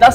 10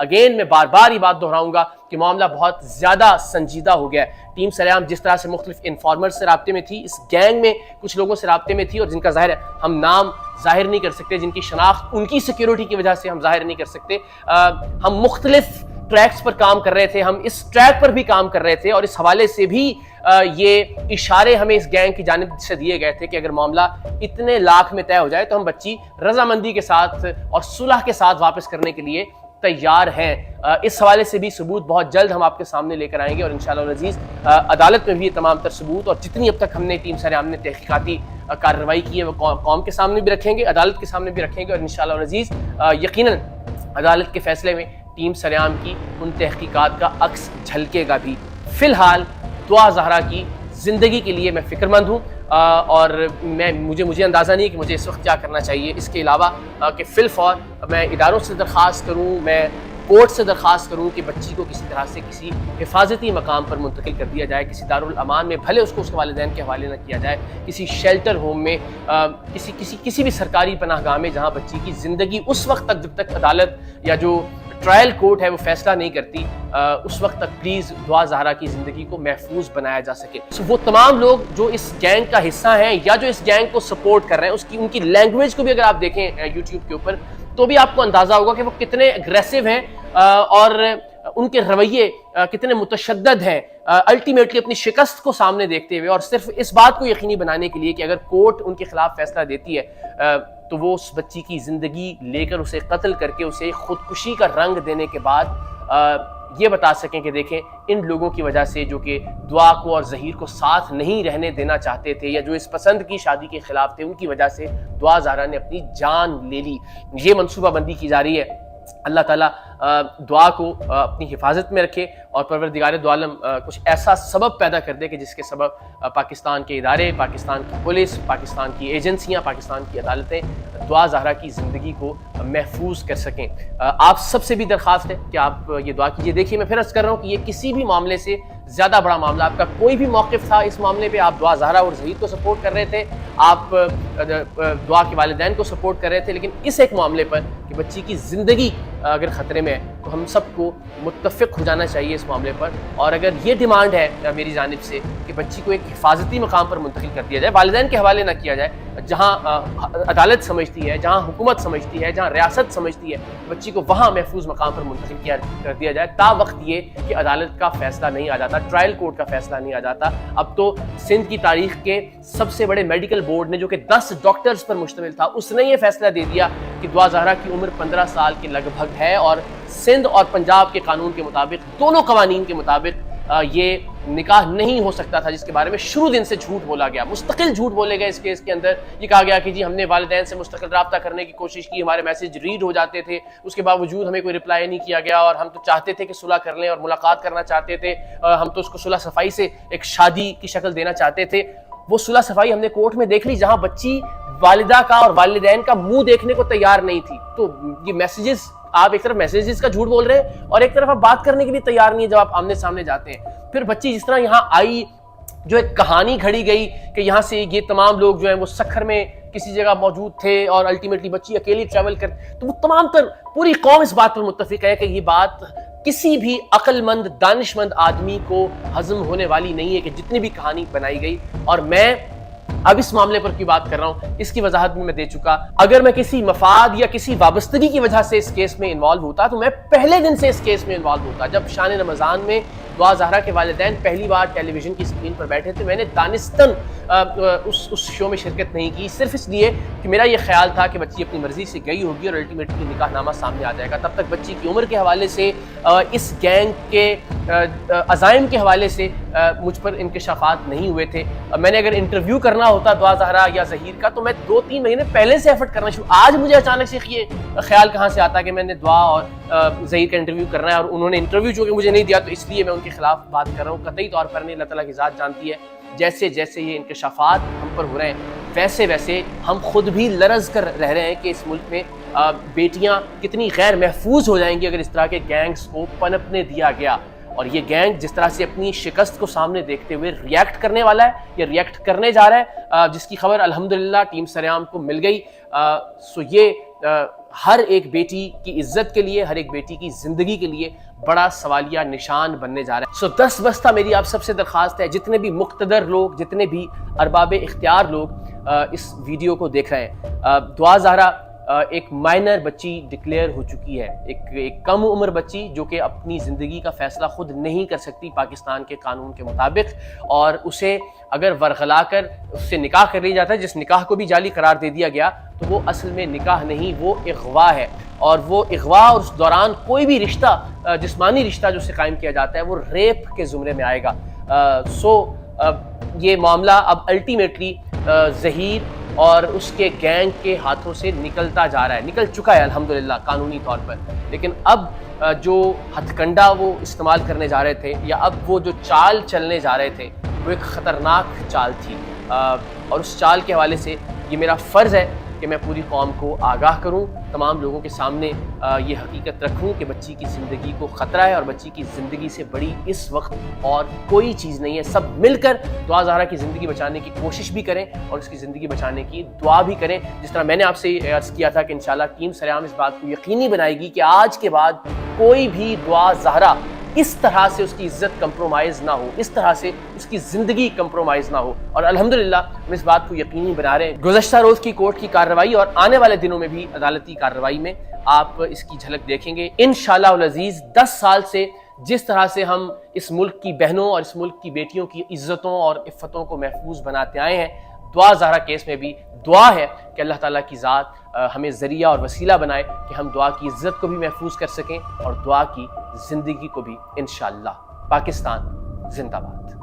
again میں بار بار یہ بات دہراؤں گا کہ معاملہ بہت زیادہ سنجیدہ ہو گیا ہے۔ ٹیم سریام جس طرح سے مختلف انفارمر سے رابطے میں تھی، اس گینگ میں کچھ لوگوں سے رابطے میں تھی، اور جن کا ظاہر ہے ہم نام ظاہر نہیں کر سکتے، جن کی شناخت ان کی سیکیورٹی کی وجہ سے ہم ظاہر نہیں کر سکتے، ہم مختلف ٹریکس پر کام کر رہے تھے، ہم اس ٹریک پر بھی کام کر رہے تھے، اور اس حوالے سے بھی یہ اشارے ہمیں اس گینگ کی جانب سے دیے گئے تھے کہ اگر معاملہ اتنے لاکھ میں طے ہو جائے تو ہم بچی رضامندی کے ساتھ اور صلح کے ساتھ واپس کرنے کے لیے تیار ہیں۔ اس حوالے سے بھی ثبوت بہت جلد ہم آپ کے سامنے لے کر آئیں گے، اور انشاءاللہ العزیز عدالت میں بھی یہ تمام تر ثبوت اور جتنی اب تک ہم نے ٹیم سریام نے تحقیقاتی کارروائی کی ہے وہ قوم کے سامنے بھی رکھیں گے، عدالت کے سامنے بھی رکھیں گے، اور انشاءاللہ العزیز یقیناً عدالت کے فیصلے میں ٹیم سریام کی ان تحقیقات کا عکس جھلکے گا بھی۔ فی الحال دعا زہرا کی زندگی کے لیے میں فکر مند ہوں، اور مجھے اندازہ نہیں ہے کہ مجھے اس وقت کیا کرنا چاہیے، اس کے علاوہ کہ فی الفور میں اداروں سے درخواست کروں، میں کورٹ سے درخواست کروں کہ بچی کو کسی طرح سے کسی حفاظتی مقام پر منتقل کر دیا جائے، کسی دارالامان میں، بھلے اس کو اس کے والدین کے حوالے نہ کیا جائے، کسی شیلٹر ہوم میں، کسی بھی سرکاری پناہ گاہ میں جہاں بچی کی زندگی اس وقت تک جب تک عدالت یا جو ٹرائل کورٹ ہے وہ فیصلہ نہیں کرتی، اس وقت تک پلیز دعا زہرا کی زندگی کو محفوظ بنایا جا سکے۔ وہ تمام لوگ جو اس گینگ کا حصہ ہیں یا جو اس گینگ کو سپورٹ کر رہے ہیں، ان کی لینگویج کو بھی اگر آپ دیکھیں یوٹیوب کے اوپر تو بھی آپ کو اندازہ ہوگا کہ وہ کتنے اگریسو ہیں اور ان کے رویے کتنے متشدد ہیں، الٹیمیٹلی اپنی شکست کو سامنے دیکھتے ہوئے، اور صرف اس بات کو یقینی بنانے کے لیے کہ اگر کورٹ ان کے خلاف فیصلہ دیتی ہے تو وہ اس بچی کی زندگی لے کر اسے قتل کر کے اسے خودکشی کا رنگ دینے کے بعد یہ بتا سکیں کہ دیکھیں ان لوگوں کی وجہ سے جو کہ دعا کو اور ظہیر کو ساتھ نہیں رہنے دینا چاہتے تھے یا جو اس پسند کی شادی کے خلاف تھے، ان کی وجہ سے دعا زہرا نے اپنی جان لے لی۔ یہ منصوبہ بندی کی جا رہی ہے۔ اللہ تعالیٰ دعا کو اپنی حفاظت میں رکھے اور پروردگار دو عالم کچھ ایسا سبب پیدا کر دے کہ جس کے سبب پاکستان کے ادارے، پاکستان کی پولیس، پاکستان کی ایجنسیاں، پاکستان کی عدالتیں دعا زہرا کی زندگی کو محفوظ کر سکیں۔ آپ سب سے بھی درخواست ہے کہ آپ یہ دعا کیجیے۔ دیکھیے میں پھر عرض کر رہا ہوں کہ یہ کسی بھی معاملے سے زیادہ بڑا معاملہ، آپ کا کوئی بھی موقف تھا اس معاملے پہ، آپ دعا زہرا اور ظہیر کو سپورٹ کر رہے تھے، آپ دعا کے والدین کو سپورٹ کر رہے تھے، لیکن اس ایک معاملے پر کہ بچی کی زندگی اگر خطرے میں ہے تو ہم سب کو متفق ہو جانا چاہیے اس معاملے پر۔ اور اگر یہ ڈیمانڈ ہے میری جانب سے کہ بچی کو ایک حفاظتی مقام پر منتقل کر دیا جائے، والدین کے حوالے نہ کیا جائے، جہاں عدالت سمجھتی ہے، جہاں حکومت سمجھتی ہے، جہاں ریاست سمجھتی ہے، بچی کو وہاں محفوظ مقام پر منتقل کر دیا جائے، تا وقت یہ کہ عدالت کا فیصلہ نہیں آ جاتا، ٹرائل کورٹ کا فیصلہ نہیں آ جاتا۔ اب تو سندھ کی تاریخ کے سب سے بڑے میڈیکل بورڈ نے جو کہ 10 ڈاکٹرز پر مشتمل تھا، اس نے یہ فیصلہ دے دیا کہ دعا زہرا کی عمر 15 سال کے لگ بھگ ہے، اور سندھ اور پنجاب کے قانون کے مطابق، دونوں قوانین کے مطابق یہ نکاح نہیں ہو سکتا تھا، جس کے بارے میں شروع دن سے جھوٹ بولا گیا، مستقل جھوٹ بولے گئے۔ اس کیس کے اندر یہ کہا گیا کہ جی ہم نے والدین سے مستقل رابطہ کرنے کی کوشش کی، ہمارے میسج ریڈ ہو جاتے تھے، اس کے باوجود ہمیں کوئی رپلائی نہیں کیا گیا، اور ہم تو چاہتے تھے کہ صلح کر لیں اور ملاقات کرنا چاہتے تھے، ہم تو اس کو صلح صفائی سے ایک شادی کی شکل دینا چاہتے تھے۔ وہ صلح صفائی ہم نے کورٹ میں دیکھ لی جہاں بچی والدہ کا اور والدین کا منہ دیکھنے کو تیار نہیں تھی۔ تو یہ میسیجز، آپ ایک طرف میسیجز کا جھوٹ بول رہے ہیں اور ایک طرف آپ بات کرنے کے لیے تیار نہیں ہے جب آپ آمنے سامنے جاتے ہیں۔ پھر بچی جس طرح یہاں آئی، جو ایک کہانی گھڑی گئی کہ یہاں سے یہ تمام لوگ جو ہیں وہ سکھر میں کسی جگہ موجود تھے اور الٹیمیٹلی بچی اکیلی ٹریول کر، تو وہ تمام تر پوری قوم اس بات پر متفق ہے کہ یہ بات کسی بھی عقل مند، دانش مند آدمی کو ہضم ہونے والی نہیں ہے کہ جتنی بھی کہانی بنائی گئی۔ اور میں اب اس معاملے پر کی بات کر رہا ہوں، اس کی وضاحت بھی میں دے چکا۔ اگر میں کسی مفاد یا کسی وابستگی کی وجہ سے اس کیس میں انوالو ہوتا تو میں پہلے دن سے اس کیس میں انوالو ہوتا۔ جب شان رمضان میں دعا زہرا کے والدین پہلی بار ٹیلی ویژن کی اسکرین پر بیٹھے تھے، میں نے دانستن اس شو میں شرکت نہیں کی، صرف اس لیے کہ میرا یہ خیال تھا کہ بچی اپنی مرضی سے گئی ہوگی اور الٹیمیٹلی نکاح نامہ سامنے آ جائے گا۔ تب تک بچی کی عمر کے حوالے سے، اس گینگ کے عزائم کے حوالے سے مجھ پر انکشافات نہیں ہوئے تھے۔ میں نے اگر انٹرویو کرنا ہوتا دعا زہرا یا ظہیر کا تو میں 2-3 مہینے پہلے سے ایفرٹ کرنا شروع۔ آج مجھے اچانک سے یہ خیال کہاں سے آتا کہ میں نے دعا اور ظہیر کا انٹرویو کرنا ہے، اور انہوں نے انٹرویو جو کہ مجھے نہیں دیا تو اس لیے میں ان کے خلاف بات کر رہا ہوں۔ قطعی طور پر نہیں، اللہ تعالیٰ کی ذات جانتی ہے جیسے جیسے یہ انکشافات ہم پر ہو رہے ہیں ویسے ویسے ہم خود بھی لرز کر رہ رہے ہیں کہ اس ملک میں بیٹیاں کتنی غیر محفوظ ہو جائیں گی اگر اس طرح کے گینگز کو پنپنے دیا گیا۔ اور یہ گینگ جس طرح سے اپنی شکست کو سامنے دیکھتے ہوئے ریئیکٹ کرنے والا ہے یا ریئیکٹ کرنے جا رہا ہے، جس کی خبر الحمدللہ ٹیم سریام کو مل گئی، سو یہ ہر ایک بیٹی کی عزت کے لیے، ہر ایک بیٹی کی زندگی کے لیے بڑا سوالیہ نشان بننے جا رہا ہے۔ دست بستہ میری آپ سب سے درخواست ہے، جتنے بھی مقتدر لوگ، جتنے بھی ارباب اختیار لوگ اس ویڈیو کو دیکھ رہے ہیں، دعا زہرا ایک مائنر بچی ڈکلیئر ہو چکی ہے، ایک کم عمر بچی جو کہ اپنی زندگی کا فیصلہ خود نہیں کر سکتی پاکستان کے قانون کے مطابق، اور اسے اگر ورغلا کر اس سے نکاح کر لیا جاتا ہے، جس نکاح کو بھی جعلی قرار دے دیا گیا، تو وہ اصل میں نکاح نہیں، وہ اغوا ہے، اور وہ اغوا اور اس دوران کوئی بھی رشتہ، جسمانی رشتہ جو سے قائم کیا جاتا ہے، وہ ریپ کے زمرے میں آئے گا۔ یہ معاملہ اب الٹیمیٹلی ظہیر اور اس کے گینگ کے ہاتھوں سے نکلتا جا رہا ہے، نکل چکا ہے الحمدللہ قانونی طور پر، لیکن اب جو ہتھ کنڈا وہ استعمال کرنے جا رہے تھے، یا اب وہ جو چال چلنے جا رہے تھے، وہ ایک خطرناک چال تھی، اور اس چال کے حوالے سے یہ میرا فرض ہے کہ میں پوری قوم کو آگاہ کروں، تمام لوگوں کے سامنے یہ حقیقت رکھوں کہ بچی کی زندگی کو خطرہ ہے، اور بچی کی زندگی سے بڑی اس وقت اور کوئی چیز نہیں ہے۔ سب مل کر دعا زہرا کی زندگی بچانے کی کوشش بھی کریں اور اس کی زندگی بچانے کی دعا بھی کریں، جس طرح میں نے آپ سے عرض کیا تھا کہ انشاءاللہ ٹیم سریام اس بات کو یقینی بنائے گی کہ آج کے بعد کوئی بھی دعا زہرا اس طرح سے اس کی عزت کمپرومائز نہ ہو، اس طرح سے اس کی زندگی کمپرومائز نہ ہو، اور الحمدللہ ہم اس بات کو یقینی بنا رہے ہیں۔ گزشتہ روز کی کورٹ کی کارروائی اور آنے والے دنوں میں بھی عدالتی کارروائی میں آپ اس کی جھلک دیکھیں گے انشاءاللہ العزیز۔ 10 سال سے جس طرح سے ہم اس ملک کی بہنوں اور اس ملک کی بیٹیوں کی عزتوں اور عفتوں کو محفوظ بناتے آئے ہیں، دعا زہرا کیس میں بھی دعا ہے کہ اللہ تعالیٰ کی ذات ہمیں ذریعہ اور وسیلہ بنائے کہ ہم دعا کی عزت کو بھی محفوظ کر سکیں اور دعا کی زندگی کو بھی انشاءاللہ۔ پاکستان زندہ باد۔